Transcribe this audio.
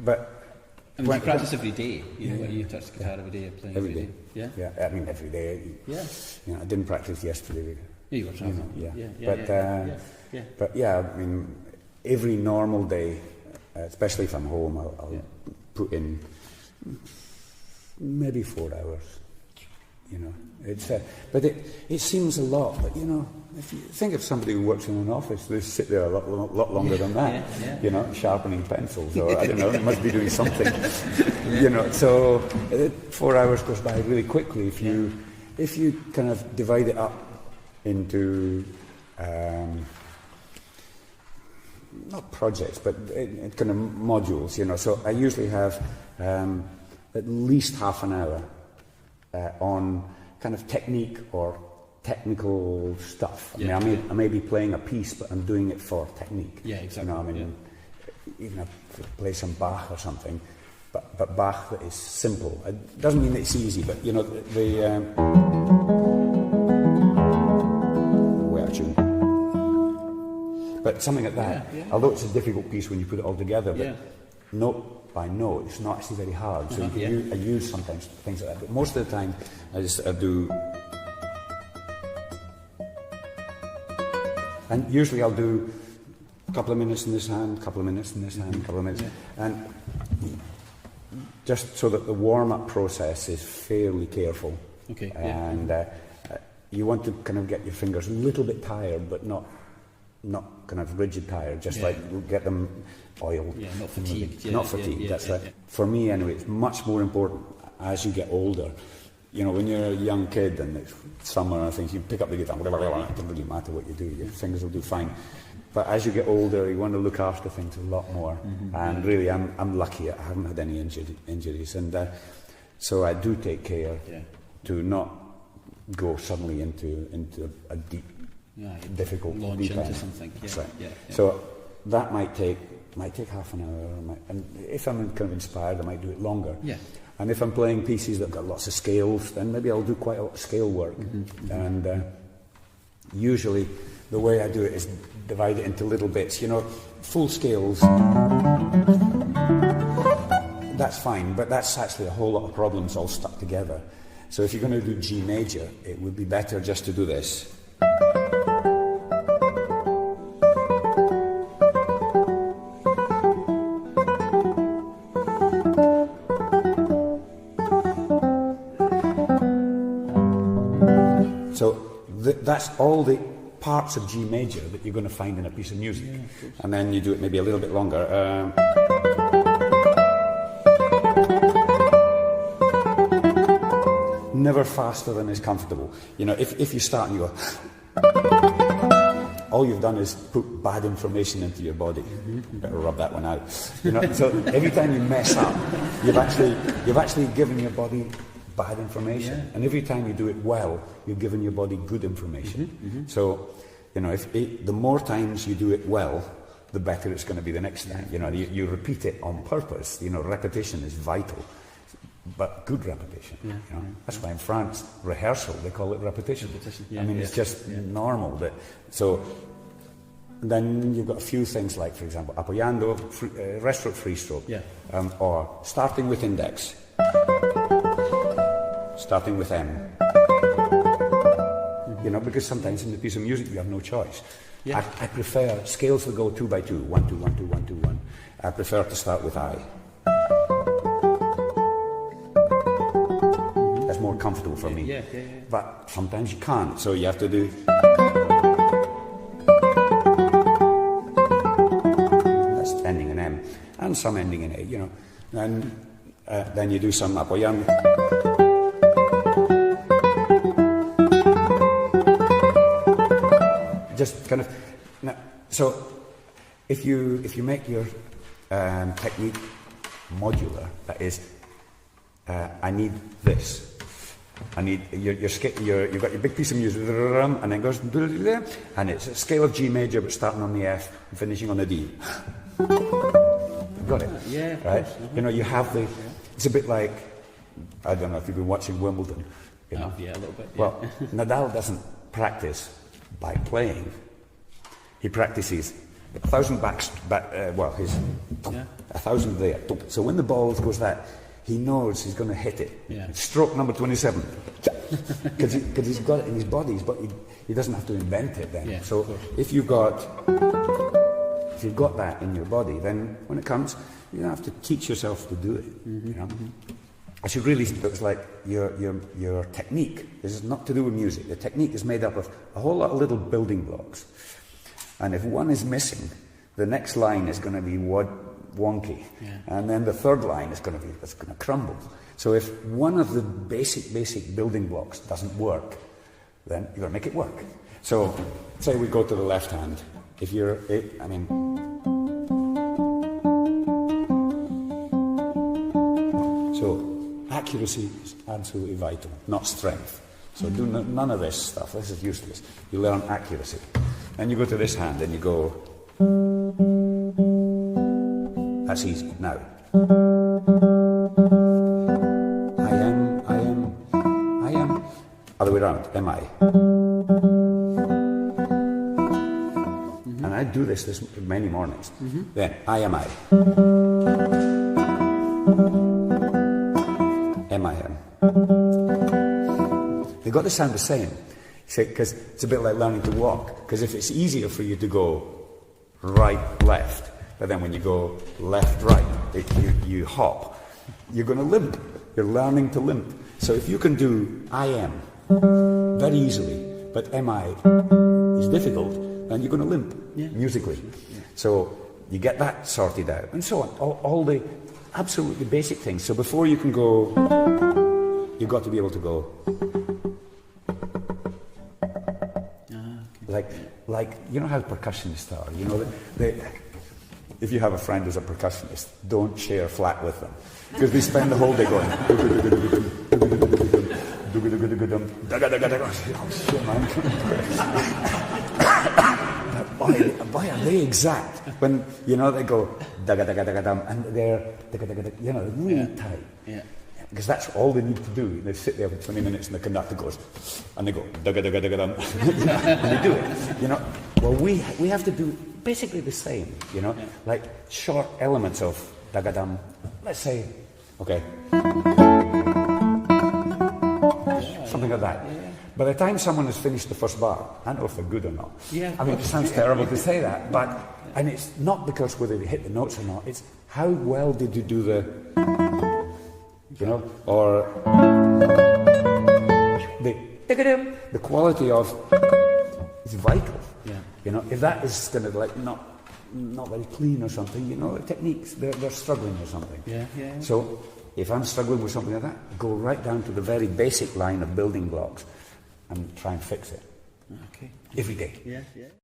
but and you practice every day. You know, you touch the guitar every day, playing every day. Yeah. Yeah, I mean every day. Yeah. You know, I didn't practice yesterday. You were traveling. But yeah, I mean, every normal day, especially if I'm home, I'll put in maybe 4 hours. You know, it's but it seems a lot. But you know, if you think of somebody who works in an office, they sit there a lot longer than that. You know, sharpening pencils, or I don't know, they must be doing something. You know, so 4 hours goes by really quickly if you kind of divide it up into not projects, but kind of modules. You know, so I usually have at least half an hour on kind of technique or technical stuff. I mean, I may be playing a piece, but I'm doing it for technique. Yeah, exactly. You know, I mean, even if I play some Bach or something, but Bach that is simple. It doesn't mean it's easy, but you know, but something like that. Although it's a difficult piece when you put it all together, but note by note, it's not actually very hard. So I use sometimes things like that. But most of the time, I do. And usually I'll do a couple of minutes in this hand, a couple of minutes in this hand, a couple of minutes. And just so that the warm-up process is fairly careful. Okay. And you want to kind of get your fingers a little bit tired, but not kind of rigid tired, just like get them oiled. Yeah, not fatigued. Not fatigued, that's right. For me anyway, it's much more important as you get older. You know, when you're a young kid and it's summer and things, you pick up the guitar, it doesn't really matter what you do, your fingers will do fine. But as you get older, you want to look after things a lot more. And really, I'm lucky, I haven't had any injuries. And so I do take care to not go suddenly into a deep, difficult launch into something. So that might take half an hour, and if I'm kind of inspired, I might do it longer. And if I'm playing pieces that have got lots of scales, then maybe I'll do quite a lot of scale work. And usually the way I do it is divide it into little bits. You know, full scales, that's fine, but that's actually a whole lot of problems all stuck together. So if you're going to do G major, it would be better just to do this. That's all the parts of G major that you're going to find in a piece of music. And then you do it maybe a little bit longer. Never faster than is comfortable. You know, if you start and you go, all you've done is put bad information into your body. You better rub that one out. You know, so every time you mess up, you've actually given your body bad information, and every time you do it well, you've given your body good information. So, you know, the more times you do it well, the better it's going to be the next time. You know, you repeat it on purpose. You know, repetition is vital, but good repetition. You know? That's why in France, rehearsal, they call it repetition. I mean, it's just normal. So then you've got a few things like, for example, apoyando, rest stroke, free stroke, or starting with index. Starting with M. You know, because sometimes in a piece of music you have no choice. I prefer scales that go 2 by 2, 1 2 1 2 1 2 1. I prefer to start with I. That's more comfortable for me. But sometimes you can't, so you have to do. That's ending in M, and some ending in A. You know, and then you do some apoyando. Just kind of, so if you make your technique modular, that is, I need this. I need you've got your big piece of music, and then goes, and it's a scale of G major, but starting on the F and finishing on the D. Got it? Yeah. Right. You know, you have the. It's a bit like, I don't know if you've been watching Wimbledon. You know? Yeah, a little bit. Well, Nadal doesn't practice by playing. He practices 1,000 his 1,000 there. So when the ball goes that, he knows he's going to hit it. Yeah. Stroke number 27. Because he's got it in his body, but he doesn't have to invent it then. Yeah, so if you've got that in your body, then when it comes, you don't have to teach yourself to do it. You know? I should really, it's like your technique. This is not to do with music. The technique is made up of a whole lot of little building blocks. And if one is missing, the next line is going to be wonky. Yeah. And then the third line is going to crumble. So if one of the basic building blocks doesn't work, then you've got to make it work. So say we go to the left hand. If you're, so accuracy is absolutely vital, not strength. So do none of this stuff. This is useless. You learn accuracy. And you go to this hand and you go, that's easy. Now, I am, other way around, am I? And I do this many mornings. Then, am I? Am I am? They've got to sound the same. Because it's a bit like learning to walk. Because if it's easier for you to go right, left, but then when you go left, right, you hop, you're going to limp. You're learning to limp. So if you can do I am very easily, but am I is difficult, then you're going to limp musically. Yeah. So you get that sorted out, and so on. All the absolutely basic things. So before you can go, you've got to be able to go. Like you know how percussionists are. You know if you have a friend who's a percussionist, don't share flat with them because they spend the whole day going. Boy, are they exact when they go and they're really tight. Yeah. Because that's all they need to do. They sit there for 20 minutes and the conductor goes, and they go, and they do it. Well, we have to do basically the same, like short elements of dagadam. Let's say, okay, something like that. Yeah. By the time someone has finished the first bar, I don't know if they're good or not. Yeah. I mean, it sounds terrible to say that, and it's not because whether they hit the notes or not, it's how well did you do the... or the quality of is vital. Yeah. If that is kind of like not very clean or something, the techniques they're struggling with something. Yeah. So if I'm struggling with something like that, go right down to the very basic line of building blocks and try and fix it. Okay. Every day. Yeah.